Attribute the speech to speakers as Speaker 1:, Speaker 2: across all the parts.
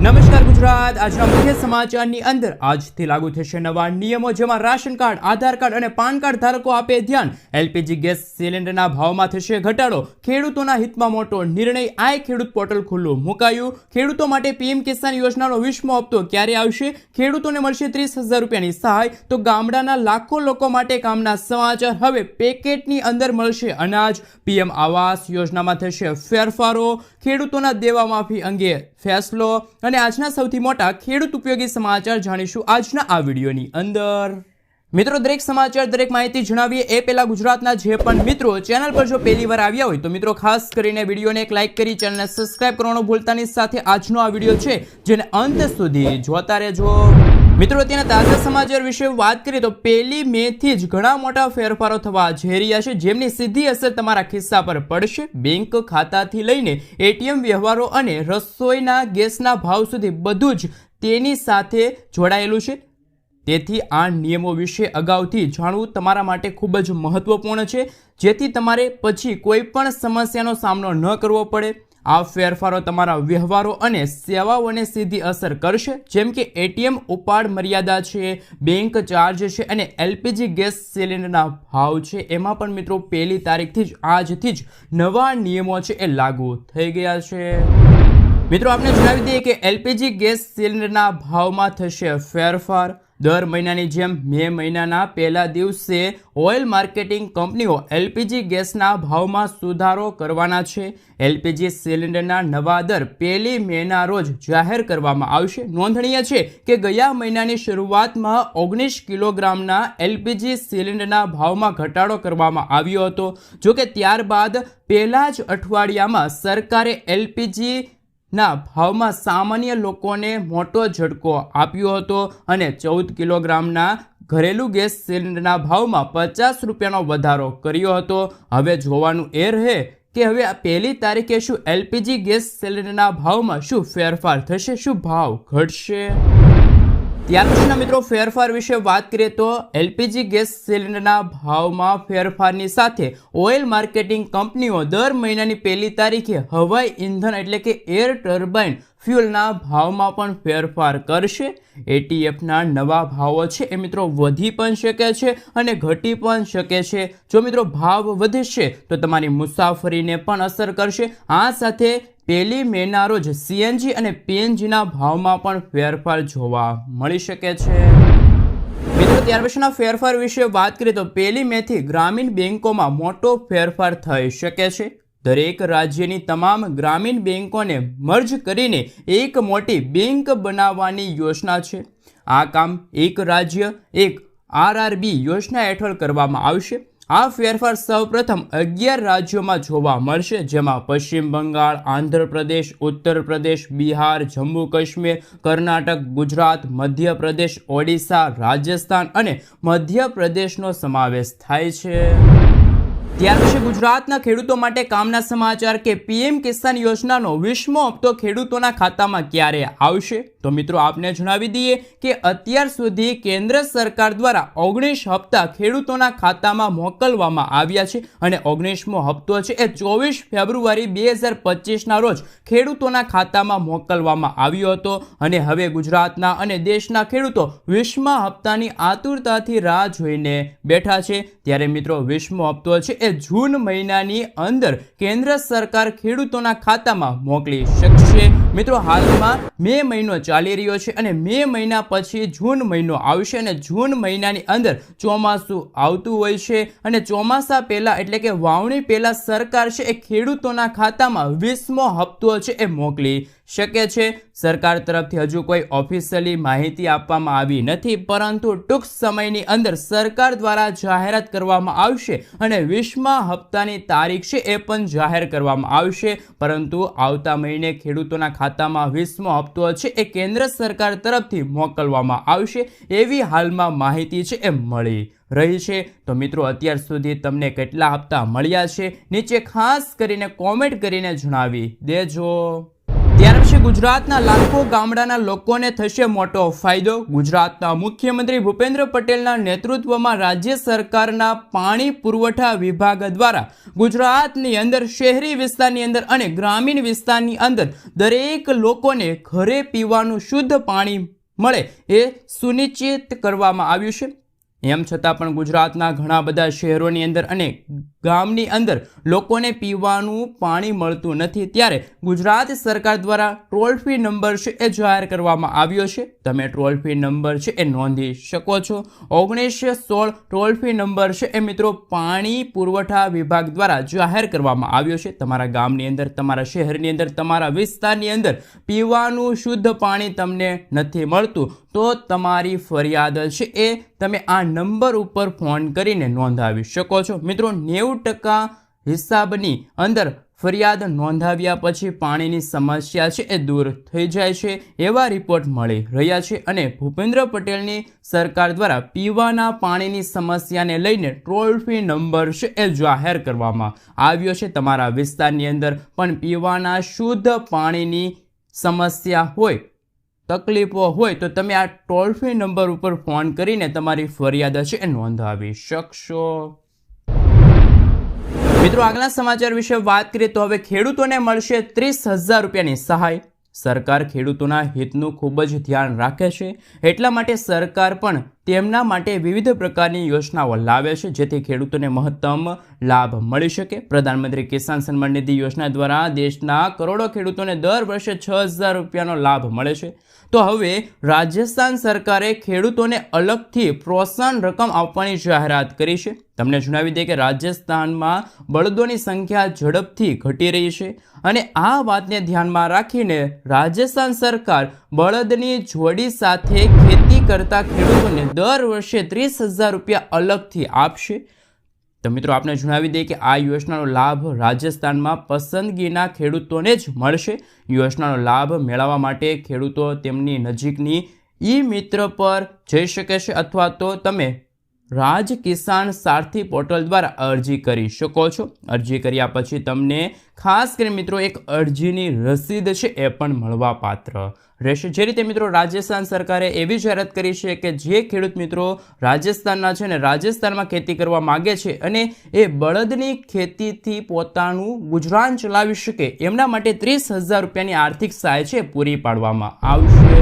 Speaker 1: નમસ્કાર ગુજરાત। આજના મુખ્ય સમાચારની અંદર આજથી લાગુ થશે નવા નિયમો, જેમાં રાશન કાર્ડ, આધાર કાર્ડ અને પાન કાર્ડ ધારકો આપે ધ્યાન। એલપીજી ગેસ સિલિન્ડરના ભાવમાં થશે ઘટાડો, ખેડૂતોના હિતમાં મોટો નિર્ણય। આઈ ખેડૂત પોર્ટલ ખુલ્લું મુકાયું। ખેડૂતો માટે પીએમ કિસાન યોજનાનો 20મો હપ્તો ક્યારે આવશે? ખેડૂતોને મળશે 30,000 રૂપિયાની સહાય। તો ગામડાના લાખો લોકો માટે કામના સમાચાર। હવે પેકેટની અંદર મળશે અનાજ। પીએમ આવાસ યોજનામાં થશે ફેરફારો। ખેડૂતોના દેવા માફી અંગે ફેસલો અને આજના સૌથી મોટા ખેડૂત ઉપયોગી સમાચાર જાણીશું આજના આ વિડીયોની અંદર। મિત્રો, દરેક સમાચાર, દરેક માહિતી જણાવીએ એ પહેલા ગુજરાતના જે પણ મિત્રો ચેનલ પર જો પહેલી વાર આવ્યા હોય તો મિત્રો ખાસ કરીને વિડીયોને એક લાઇક કરી ચેનલને સબસ્ક્રાઇબ કરવાનું ભૂલતા નહીં। સાથે આજનો આ વિડીયો છે જેને અંત સુધી જોતા રહેજો। મિત્રો, અત્યારના તાજા સમાચાર વિશે વાત કરીએ તો 1 મે થી જ ઘણા મોટા ફેરફારો થવા જઈ રહ્યા છે, જેમની સીધી અસર તમારા ખિસ્સા પર પડશે। બેંક ખાતાથી લઈને એટીએમ વ્યવહારો અને રસોઈના ગેસના ભાવ સુધી બધું જ તેની સાથે જોડાયેલું છે। તેથી આ નિયમો વિશે અગાઉથી જાણવું તમારા માટે ખૂબ જ મહત્વપૂર્ણ છે, જેથી તમારે પછી કોઈ પણ સમસ્યાનો સામનો ન કરવો પડે। આ ફેરફારો તમારા વ્યવહારો અને સેવાઓને સીધી અસર કરશે, જેમ કે એટીએમ ઉપાડ મર્યાદા છે, બેંક ચાર્જ છે અને એલપીજી ગેસ સિલિન્ડરના ભાવ છે। એમાં પણ મિત્રો 1 તારીખથી જ આજથી જ નવા નિયમો છે એ લાગુ થઈ ગયા છે। મિત્રો, આપણે જણાવી દઈએ કે એલપીજી ગેસ સિલિન્ડરના ભાવમાં થશે ફેરફાર। દર મહિનાની જેમ મે મહિનાના પહેલા દિવસે ઓઇલ માર્કેટિંગ કંપનીઓ એલપીજી ગેસના ભાવમાં સુધારો કરવાના છે। એલપીજી સિલિન્ડરના નવા દર 1 મેના રોજ જાહેર કરવામાં આવશે। નોંધનીય છે કે ગયા મહિનાની શરૂઆતમાં 19 કિલોગ્રામના એલપીજી સિલિન્ડરના ભાવમાં ઘટાડો કરવામાં આવ્યો હતો। જોકે ત્યારબાદ પહેલા જ અઠવાડિયામાં સરકારે એલપીજી ના ભાવમાં સામાન્ય લોકોને મોટો ઝટકો આપ્યો હતો અને 14 કિલોગ્રામના ઘરેલું ગેસ સિલિન્ડરના ભાવમાં 50 રૂપિયાનો વધારો કર્યો હતો। હવે જોવાનું એ રહે કે હવે 1 તારીખે શું એલપીજી ગેસ સિલિન્ડરના ભાવમાં શું ફેરફાર થશે, શું ભાવ ઘટશે? ત્યાર પછીના મિત્રો ફેરફાર વિશે વાત કરીએ તો એલપીજી ગેસ સિલિન્ડરના ભાવમાં ફેરફારની સાથે ઓઇલ માર્કેટિંગ કંપનીઓ દર મહિનાની 1 તારીખે હવાઈ ઇંધણ એટલે કે એર ટર્બાઇન ફ્યુલના ભાવમાં પણ ફેરફાર કરશે। એટીએફના નવા ભાવો છે એ મિત્રો વધી પણ શકે છે અને ઘટી પણ શકે છે। જો મિત્રો ભાવ વધશે તો તમારી મુસાફરીને પણ અસર કરશે। આ સાથે 1 મેના રોજ સીએનજી અને પીએનજીના ભાવમાં પણ ફેરફાર જોવા મળી શકે છે। મિત્રો, ત્યાર પછીના ફેરફાર વિશે વાત કરીએ તો 1 મેથી ગ્રામીણ બેંકોમાં મોટો ફેરફાર થઈ શકે છે। દરેક રાજ્યની તમામ ગ્રામીણ બેંકોને મર્જ કરીને એક મોટી બેંક બનાવવાની યોજના છે। આ કામ એક રાજ્ય એક આરઆરબી યોજના હેઠળ કરવામાં આવશે। આ ફેરફાર સૌપ્રથમ 11 રાજ્યોમાં જોવા મળશે, જેમાં પશ્ચિમ બંગાળ, આંધ્રપ્રદેશ, ઉત્તર પ્રદેશ, બિહાર, જમ્મુ કાશ્મીર, કર્ણાટક, ગુજરાત, મધ્યપ્રદેશ, ઓડિશા, રાજસ્થાન અને મધ્યપ્રદેશનો સમાવેશ થાય છે। ત્યાર પછી ગુજરાતના ખેડૂતો માટે કામના સમાચાર કે પીએમ કિસાન યોજનાનો 20મો હપ્તો ખેડૂતોના ખાતામાં ક્યારે આવશે? તો મિત્રો આપને જણાવી દઈએ કે અત્યાર સુધી કેન્દ્ર સરકાર દ્વારા 19 હપ્તા ખેડૂતોના ખાતામાં મોકલવામાં આવ્યા છે અને 19મો હપ્તો છે એ 24 ફેબ્રુઆરી 2025ના રોજ ખેડૂતોના ખાતામાં મોકલવામાં આવ્યો હતો અને હવે ગુજરાતના અને દેશના ખેડૂતો 20મા હપ્તાની આતુરતાથી રાહ જોઈને બેઠા છે। ત્યારે મિત્રો 20મો હપ્તો છે એ જૂન મહિનાની અંદર કેન્દ્ર સરકાર ખેડૂતોના ખાતામાં મોકલી શકશે। મિત્રો, હાલમાં મે મહિનો ચાલી રહ્યો છે અને મે મહિના પછી જૂન મહિનો આવશે અને જૂન મહિનાની અંદર ચોમાસું આવતું હોય છે અને ચોમાસા પહેલા એટલે કે વાવણી પહેલા સરકાર છે એ ખેડૂતોના ખાતામાં 20મો હપ્તો છે એ મોકલી શકે છે। સરકાર તરફથી હજુ કોઈ ઓફિશિયલી માહિતી આપવામાં આવી નથી, પરંતુ ટૂંક સમયની અંદર સરકાર દ્વારા જાહેરાત કરવામાં આવશે અને 20મા હપ્તાની તારીખ છે એ પણ જાહેર કરવામાં આવશે। પરંતુ આવતા મહિને ખેડૂતોના ખાતામાં 20મો હપ્તો છે એ કેન્દ્ર સરકાર તરફથી મોકલવામાં આવશે, એવી હાલમાં માહિતી છે એ મળી રહી છે। તો મિત્રો, અત્યાર સુધી તમને કેટલા હપ્તા મળ્યા છે નીચે ખાસ કરીને કોમેન્ટ કરીને જણાવી દેજો। ત્યાર પછી ગુજરાતના લાખો ગામડાના લોકોને થશે મોટો ફાયદો. ગુજરાતના મુખ્યમંત્રી ભૂપેન્દ્ર પટેલના નેતૃત્વમાં રાજ્ય સરકારના પાણી પુરવઠા વિભાગ દ્વારા ગુજરાતની અંદર શહેરી વિસ્તારની અંદર અને ગ્રામીણ વિસ્તારની અંદર દરેક લોકોને ઘરે પીવાનું શુદ્ધ પાણી મળે એ સુનિશ્ચિત કરવામાં આવ્યું છે. એમ છતાં પણ ગુજરાતના ઘણા બધા શહેરોની અંદર અને ગામની અંદર લોકોને પીવાનું પાણી મળતું નથી. ત્યારે ગુજરાત સરકાર દ્વારા ટોલ ફ્રી નંબર છે એ જાહેર કરવામાં આવ્યો છે. તમે ટોલ ફ્રી નંબર છે એ નોંધી શકો છો. 1916 ટોલ ફ્રી નંબર છે એ મિત્રો પાણી પુરવઠા વિભાગ દ્વારા જાહેર કરવામાં આવ્યો છે. તમારા ગામની અંદર, તમારા શહેરની અંદર, તમારા વિસ્તારની અંદર પીવાનું શુદ્ધ પાણી તમને નથી મળતું તો તમારી ફરિયાદ છે એ તમે આ નંબર ઉપર ફોન કરીને નોંધાવી શકો છો. મિત્રો 90% હિસાબની અંદર ફરિયાદ નોંધાવ્યા પછી પાણીની સમસ્યા છે એ દૂર થઈ જાય છે એવા રિપોર્ટ મળી રહ્યા છે. અને ભૂપેન્દ્ર પટેલની સરકાર દ્વારા પીવાના પાણીની સમસ્યાને લઈને ટોલ ફ્રી નંબર છે એ જાહેર કરવામાં આવ્યો છે. તમારા વિસ્તારની અંદર પણ પીવાના શુદ્ધ પાણીની સમસ્યા હોય, તકલીફો હોય તો તમે આ ટોલ ફ્રી નંબર ઉપર ફોન કરીને તમારી ફરિયાદ છે એ નોંધાવી શકશો. મિત્રો, આગલા સમાચાર વિશે વાત કરીએ તો હવે ખેડૂતોને મળશે 30,000 રૂપિયાની સહાય. સરકાર ખેડૂતોના હિતનું ખૂબ જ ધ્યાન રાખે છે. એટલા માટે સરકાર પણ તેમના માટે વિવિધ પ્રકારની યોજનાઓ લાવે છે જેથી ખેડૂતોને મહત્તમ લાભ મળી શકે. પ્રધાનમંત્રી કિસાન સન્માન નિધિ યોજના દ્વારા દેશના કરોડો ખેડૂતોને દર વર્ષે 6,000 રૂપિયાનો લાભ મળે છે. તો હવે રાજસ્થાન સરકારે ખેડૂતોને અલગથી પ્રોત્સાહન રકમ આપવાની જાહેરાત કરી છે. તમને જણાવી દઈએ કે રાજસ્થાનમાં બળદોની સંખ્યા ઝડપથી ઘટી રહી છે અને આ વાતને ધ્યાનમાં રાખીને રાજસ્થાન સરકાર બળદની જોડી સાથે ખેતી કરતા ખેડૂતોને દર વર્ષે 30,000 રૂપિયા અલગથી આપશે. તો મિત્રો, આપને જણાવી દઈએ કે આ યોજનાનો લાભ રાજસ્થાનમાં પસંદગીના ખેડૂતોને જ મળશે. યોજનાનો લાભ મેળવવા માટે ખેડૂતો તેમની નજીકની ઈ-મિત્ર પર જઈ શકે છે અથવા તો તમે રાજ કિસાન સારથી પોર્ટલ દ્વારા અરજી કરી શકો છો. અરજી કર્યા પછી તમને ખાસ કરીને મિત્રો એક અરજીની રસીદ છે એ પણ મળવા પાત્ર રહેશે. જે રીતે મિત્રો રાજસ્થાન સરકારે એવી જાહેરાત કરી છે કે જે ખેડૂત મિત્રો રાજસ્થાનના છે ને રાજસ્થાનમાં ખેતી કરવા માગે છે અને એ બળદની ખેતીથી પોતાનું ગુજરાન ચલાવી શકે એમના માટે 30,000 રૂપિયાની આર્થિક સહાય છે પૂરી પાડવામાં આવશે.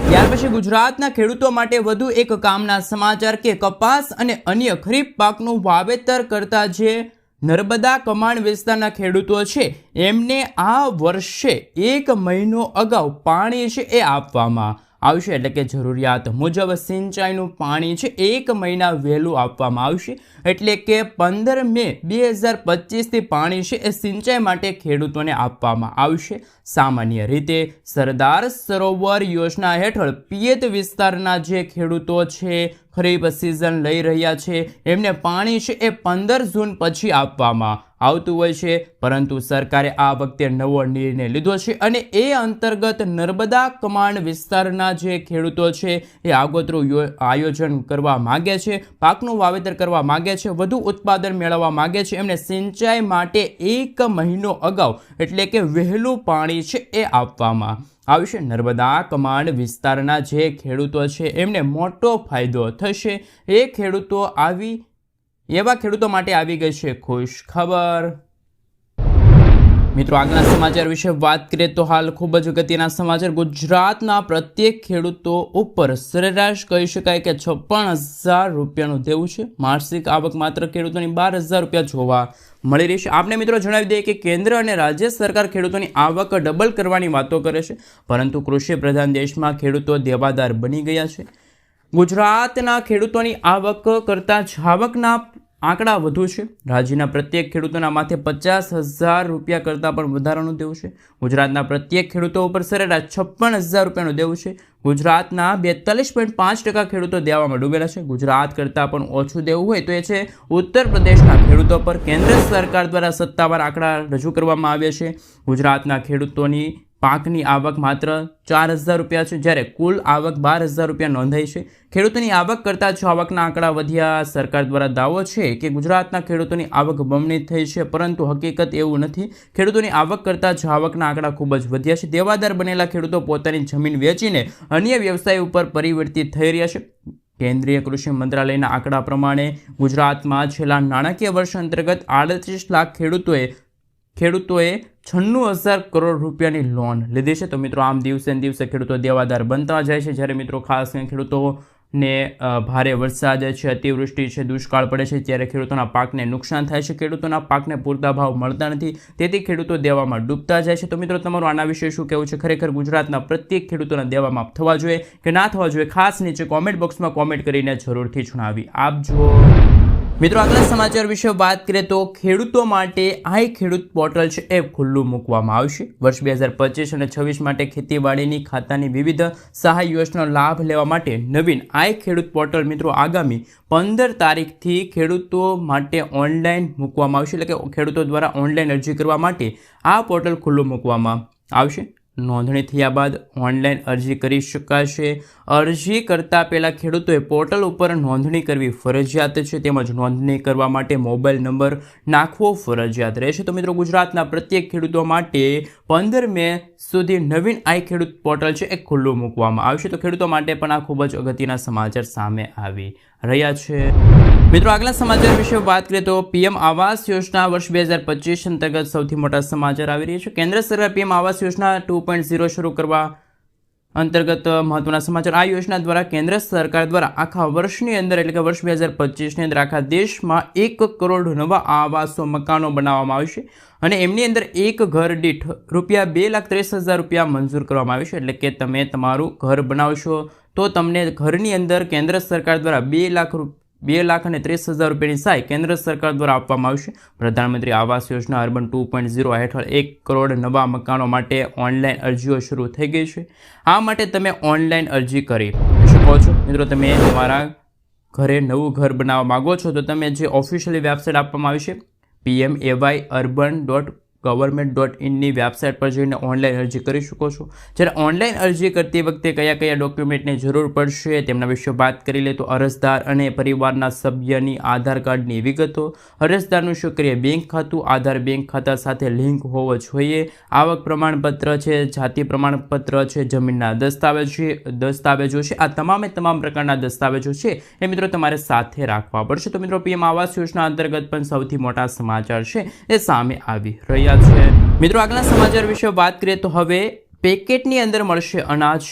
Speaker 1: ત્યાર પછી ગુજરાતના ખેડૂતો માટે વધુ એક કામના સમાચાર કે કપાસ અને અન્ય ખરીફ પાકનું વાવેતર કરતા જે નર્મદા કમાન્ડ વિસ્તારના ખેડૂતો છે એમને આ વર્ષે 1 મહિનો અગાઉ પાણી છે એ આપવામાં આવશે. એટલે કે જરૂરિયાત મુજબ સિંચાઈનું પાણી છે 1 મહિના વહેલું આપવામાં આવશે. એટલે કે 15 મે 2025થી પાણી છે એ સિંચાઈ માટે ખેડૂતોને આપવામાં આવશે. સામાન્ય રીતે સરદાર સરોવર યોજના હેઠળ પિયત વિસ્તારના જે ખેડૂતો છે ખરીફ સિઝન લઈ રહ્યા છે એમને પાણી છે એ 15 જૂન પછી આપવામાં આવતું હોય છે. પરંતુ સરકારે આ વખતે નવો નિર્ણય લીધો છે અને એ અંતર્ગત નર્મદા કમાન્ડ વિસ્તારના જે ખેડૂતો છે એ આગોતરું આયોજન કરવા માગે છે, પાકનું વાવેતર કરવા માગે છે, વધુ ઉત્પાદન મેળવવા માગે છે, એમને સિંચાઈ માટે 1 મહિનો અગાઉ એટલે કે વહેલું પાણી છે એ આપવામાં આવશે. નર્મદા કમાન્ડ વિસ્તારના જે ખેડૂતો છે એમને મોટો ફાયદો થશે. એવા ખેડૂતો માટે આવી ગઈ છે ખુશ ખબર. મિત્રો, આગળના સમાચાર વિશે વાત કરીએ તો હાલ ખૂબ જ અગત્યના સમાચાર. ગુજરાતના પ્રત્યેક ખેડૂતો ઉપર સરેરાશ કહી શકાય કે 56,000 રૂપિયાનું દેવું છે. માસિક આવક માત્ર ખેડૂતોની 12,000 રૂપિયા જોવા મળી રહી છે. આપને મિત્રો જણાવી દઈએ કે કેન્દ્ર અને રાજ્ય સરકાર ખેડૂતોની આવક ડબલ કરવાની વાતો કરે છે, પરંતુ કૃષિ પ્રધાન દેશમાં ખેડૂતો દેવાદાર બની ગયા છે. ગુજરાતના ખેડૂતોની આવક કરતાં જાવકના આંકડા વધુ છે. રાજ્યના પ્રત્યેક ખેડૂતોના માથે 50,000 રૂપિયા કરતાં પણ વધારાનું દેવું છે. ગુજરાતના પ્રત્યેક ખેડૂતો ઉપર સરેરાશ 56,000 રૂપિયાનું દેવું છે. ગુજરાતના 42.5% ખેડૂતો દેવામાં ડૂબેલા છે. ગુજરાત કરતાં પણ ઓછું દેવું હોય તો એ છે ઉત્તર પ્રદેશના ખેડૂતો પર. કેન્દ્ર સરકાર દ્વારા સત્તાવાર આંકડા રજૂ કરવામાં આવ્યા છે. ગુજરાતના ખેડૂતોની પાકની આવક માત્ર 4,000 રૂપિયા છે, જ્યારે કુલ આવક 12,000 રૂપિયા નોંધાઈ છે. ખેડૂતોની આવક કરતાં જો આવકના આંકડા વધ્યા. સરકાર દ્વારા દાવો છે કે ગુજરાતના ખેડૂતોની આવક બમણી થઈ છે, પરંતુ હકીકત એવું નથી. ખેડૂતોની આવક કરતાં જો આવકના આંકડા ખૂબ જ વધ્યા છે. દેવાદાર બનેલા ખેડૂતો પોતાની જમીન વેચીને અન્ય વ્યવસાય ઉપર પરિવર્તિત થઈ રહ્યા છે. કેન્દ્રીય કૃષિ મંત્રાલયના આંકડા પ્રમાણે ગુજરાતમાં છેલ્લા નાણાકીય વર્ષ અંતર્ગત 38 લાખ ખેડૂતોએ 96,000 કરોડ રૂપિયાની લોન લીધી છે. તો મિત્રો આમ દિવસે ને દિવસે ખેડૂતો દેવાદાર બનતા જાય છે. જ્યારે મિત્રો ખાસ કરીને ખેડૂતોને ભારે વરસાદ છે, અતિવૃષ્ટિ છે, દુષ્કાળ પડે છે, ત્યારે ખેડૂતોના પાકને નુકસાન થાય છે. ખેડૂતોના પાકને પૂરતા ભાવ મળતા નથી, તેથી ખેડૂતો દેવામાં ડૂબતા જાય છે. તો મિત્રો તમારું આના વિશે શું કહેવું છે? ખરેખર ગુજરાતના પ્રત્યેક ખેડૂતોના દેવામાં થવા જોઈએ કે ના થવા જોઈએ? ખાસ નીચે કોમેન્ટ બોક્સમાં કોમેન્ટ કરીને જરૂરથી જણાવી આપજો. મિત્રો આગલા સમાચાર વિશે વાત કરીએ તો ખેડૂતો માટે આઈ ખેડૂત પોર્ટલ છે એ ખુલ્લું મૂકવામાં આવશે. વર્ષ 2025 અને 26 માટે ખેતીવાડીની ખાતાની વિવિધ સહાય યોજનાનો લાભ લેવા માટે નવીન આઈ ખેડૂત પોર્ટલ મિત્રો આગામી 15 તારીખથી ખેડૂતો માટે ઓનલાઈન મૂકવામાં આવશે. એટલે કે ખેડૂતો દ્વારા ઓનલાઈન અરજી કરવા માટે આ પોર્ટલ ખુલ્લું મૂકવામાં આવશે. નોંધણી થયા બાદ ઓનલાઈન અરજી કરી શકાશે. અરજી કરતા પહેલાં ખેડૂતોએ પોર્ટલ ઉપર નોંધણી કરવી ફરજિયાત છે, તેમજ નોંધણી કરવા માટે મોબાઈલ નંબર નાખવો ફરજિયાત રહેશે. તો મિત્રો ગુજરાતના પ્રત્યેક ખેડૂતો માટે 15 મે સુધી નવીન આઈ ખેડૂત પોર્ટલ છે એ ખુલ્લું મૂકવામાં આવશે. તો ખેડૂતો માટે પણ આ ખૂબ જ અગત્યના સમાચાર સામે આવી રહ્યા છે. મિત્રો આગલા સમાચાર વિશે વાત કરીએ તો પીએમ આવાસ યોજના વર્ષ 2025 અંતર્ગત સૌથી મોટા સમાચાર આવી રહ્યા છે. કેન્દ્ર સરકાર પીએમ આવાસ યોજના 2.0 શરૂ કરવા અંતર્ગત મહત્વના સમાચાર. આ યોજના દ્વારા કેન્દ્ર સરકાર દ્વારા આખા વર્ષની અંદર એટલે કે વર્ષ 2025ની અંદર આખા દેશમાં 1 કરોડ નવા આવાસો મકાનો બનાવવામાં આવશે અને એમની અંદર એક ઘર દીઠ ₹2,30,000 રૂપિયા મંજૂર કરવામાં આવે છે. એટલે કે તમે તમારું ઘર બનાવશો તો તમને ઘરની અંદર કેન્દ્ર સરકાર દ્વારા 2,30,000 રૂપિયાની સહાય કેન્દ્ર સરકાર દ્વારા આપવામાં આવશે. પ્રધાનમંત્રી આવાસ યોજના અર્બન 2.0 હેઠળ 1 કરોડ નવા મકાનો માટે ઓનલાઈન અરજીઓ શરૂ થઈ ગઈ છે. આ માટે તમે ઓનલાઈન અરજી કરી શકો છો. મિત્રો તમે તમારા ઘરે નવું ઘર બનાવવા માગો છો તો તમે જે ઓફિશિયલી વેબસાઇટ આપવામાં આવી છે pmayurban.government.in ની વેબસાઇટ પર જઈને ઓનલાઈન અરજી કરી શકો છો. જ્યારે ઓનલાઈન અરજી કરતી વખતે કયા કયા ડોક્યુમેન્ટની જરૂર પડશે તેમના વિશે વાત કરી લે તો અરજદાર અને પરિવારના સભ્યની આધાર કાર્ડની વિગતો, અરજદારનું સક્રિય બેંક ખાતું, આધાર બેંક ખાતા સાથે લિંક હોવો જોઈએ, આવક પ્રમાણપત્ર છે, જાતિ પ્રમાણપત્ર છે, જમીનના દસ્તાવેજો છે. આ તમામે તમામ પ્રકારના દસ્તાવેજો છે એ મિત્રો તમારે સાથે રાખવા પડશે. તો મિત્રો પીએમ આવાસ યોજના અંતર્ગત પણ સૌથી મોટા સમાચાર છે એ સામે આવી રહ્યા છે. મિત્રો આગલા સમાચાર વિશે વાત કરીએ તો હવે પેકેટની અંદર મળશે અનાજ.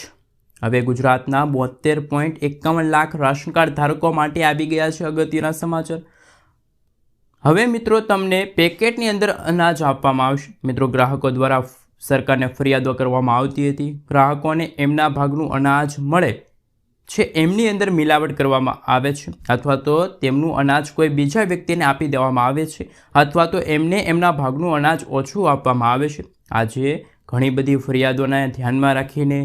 Speaker 1: હવે ગુજરાતના 72.51 લાખ રાશન કાર્ડ ધારકો માટે આવી ગયા છે અગત્યના સમાચાર. હવે મિત્રો તમને પેકેટની અંદર અનાજ આપવામાં આવશે. મિત્રો ગ્રાહકો દ્વારા સરકારને ફરિયાદો કરવામાં આવતી હતી. ગ્રાહકોને એમના ભાગનું અનાજ મળે છે એમની અંદર મિલાવટ કરવામાં આવે છે, અથવા તો તેમનું અનાજ કોઈ બીજા વ્યક્તિને આપી દેવામાં આવે છે, અથવા તો એમને એમના ભાગનું અનાજ ઓછું આપવામાં આવે છે. આજે ઘણી બધી ફરિયાદોને ધ્યાનમાં રાખીને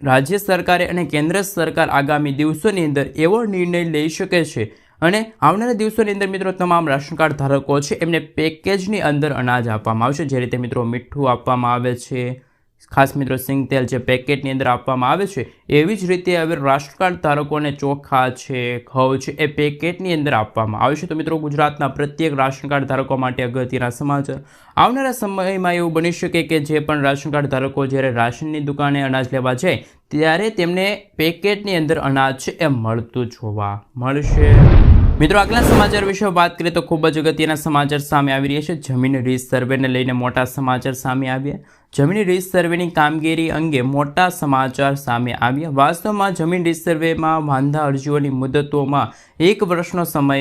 Speaker 1: રાજ્ય સરકારે અને કેન્દ્ર સરકાર આગામી દિવસોની અંદર એવો નિર્ણય લઈ શકે છે અને આવનારા દિવસોની અંદર મિત્રો તમામ રાશન કાર્ડ ધારકો છે એમને પેકેજની અંદર અનાજ આપવામાં આવશે. જે રીતે મિત્રો મીઠું આપવામાં આવે છે, ખાસ મિત્રો સિંગ તેલ જે પેકેટની અંદર આપવામાં આવે છે, એવી જ રીતે હવે રાશન કાર્ડ ધારકોને ચોખા છે, ઘઉં છે એ પેકેટની અંદર આપવામાં આવે છે. તો મિત્રો ગુજરાતના પ્રત્યેક રાશન કાર્ડ ધારકો માટે અગત્યના સમાચાર. આવનારા સમયમાં એવું બની શકે કે જે પણ રાશન કાર્ડ ધારકો જ્યારે રાશનની દુકાને અનાજ લેવા જાય ત્યારે તેમને પેકેટની અંદર અનાજ છે એ મળતું જોવા મળશે. મિત્રો આગલા સમાચાર વિશે વાત કરીએ તો ખૂબ જ અગત્યના સમાચાર સામે આવી રહ્યા છે. જમીન રીત સર્વેને લઈને મોટા સમાચાર સામે આવ્યા. જમીન રીત સર્વેની કામગીરી અંગે મોટા સમાચાર સામે આવ્યા. વાસ્તવમાં જમીન રીત સર્વેમાં વાંધા અરજીઓની મુદતોમાં 1 વર્ષનો સમય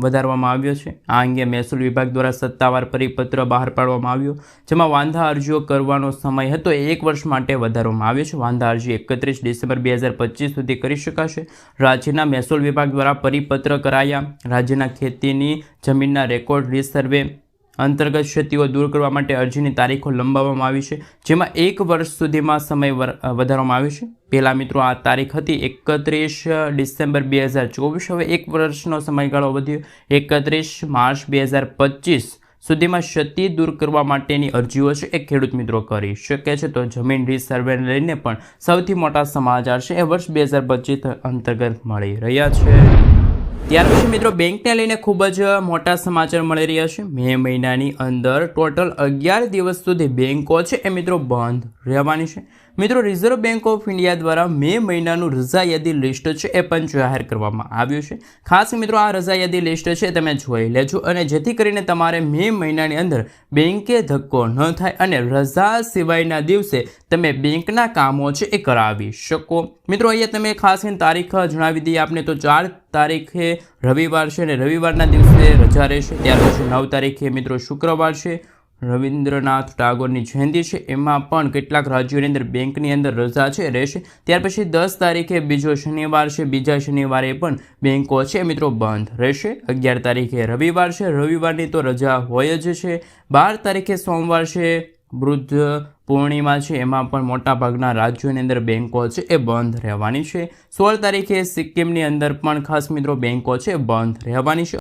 Speaker 1: વધારવામાં આવ્યો છે. આ અંગે મહેસૂલ વિભાગ દ્વારા સત્તાવાર પરિપત્ર બહાર પાડવામાં આવ્યો, જેમાં વાંધા અરજીઓ કરવાનો સમય હતો 1 વર્ષ માટે વધારવામાં આવ્યો છે. વાંધા અરજી 31 ડિસેમ્બર 2025 સુધી કરી શકાશે. રાજ્યના મહેસૂલ વિભાગ દ્વારા પરિપત્ર કરાયા. રાજ્યના ખેતીની જમીનના રેકોર્ડ રીત સર્વે અંતર્ગત ક્ષતિઓ દૂર કરવા માટે અરજીની તારીખો લંબાવવામાં આવી છે, જેમાં 1 વર્ષ સુધીમાં સમય વધારવામાં આવ્યો છે. પહેલાં મિત્રો આ તારીખ હતી 31 ડિસેમ્બર 2024. હવે 1 વર્ષનો સમયગાળો વધ્યો 31 માર્ચ 2025 સુધીમાં ક્ષતિ દૂર કરવા માટેની અરજીઓ છે એ ખેડૂત મિત્રો કરી શકે છે. તો જમીન રીસર્વેને લઈને પણ સૌથી મોટા સમાચાર છે એ વર્ષ 2025 અંતર્ગત મળી રહ્યા છે. ત્યાર પછી મિત્રો બેંકને લઈને ખૂબ જ મોટા સમાચાર મળી રહ્યા છે. મે મહિનાની અંદર ટોટલ 11 દિવસ સુધી બેંકો છે એ મિત્રો બંધ રહેવાની છે. મિત્રો રિઝર્વ બેંક ઓફ ઇન્ડિયા દ્વારા મે મહિનાનું રજા યાદી લિસ્ટ છે એ પણ જાહેર કરવામાં આવ્યું છે. ખાસ મિત્રો આ રજા યાદી લિસ્ટ છે તમે જોઈ લેજો, અને જેથી કરીને તમારે મે મહિનાની અંદર બેંકે ધક્કો ન થાય અને રજા સિવાયના દિવસે તમે બેંકના કામો છે એ કરાવી શકો. મિત્રો અહીંયા તમે ખાસ કરીને તારીખ જણાવી દઈએ આપને તો 4 તારીખે રવિવાર છે અને રવિવારના દિવસે રજા રહેશે. ત્યાર પછી 9 તારીખે મિત્રો શુક્રવાર છે, રવિન્દ્રનાથ ટાગોરની જયંતિ છે, એમાં પણ કેટલાક રાજ્યોની અંદર બેંકની અંદર રજા છે રહેશે. ત્યાર પછી 10 તારીખે બીજો શનિવાર છે, બીજા શનિવારે પણ બેંકો છે મિત્રો બંધ રહેશે. 11 તારીખે રવિવાર છે, રવિવારની તો રજા હોય જ છે. 12 તારીખે સોમવાર છે, વૃદ્ધ પૂર્ણિમા છે, એમાં પણ મોટાભાગના રાજ્યોની અંદર બેંકો છે એ બંધ રહેવાની છે. 16 તારીખે સિક્કિમની અંદર પણ ખાસ મિત્રો બેંકો છે બંધ રહેવાની છે.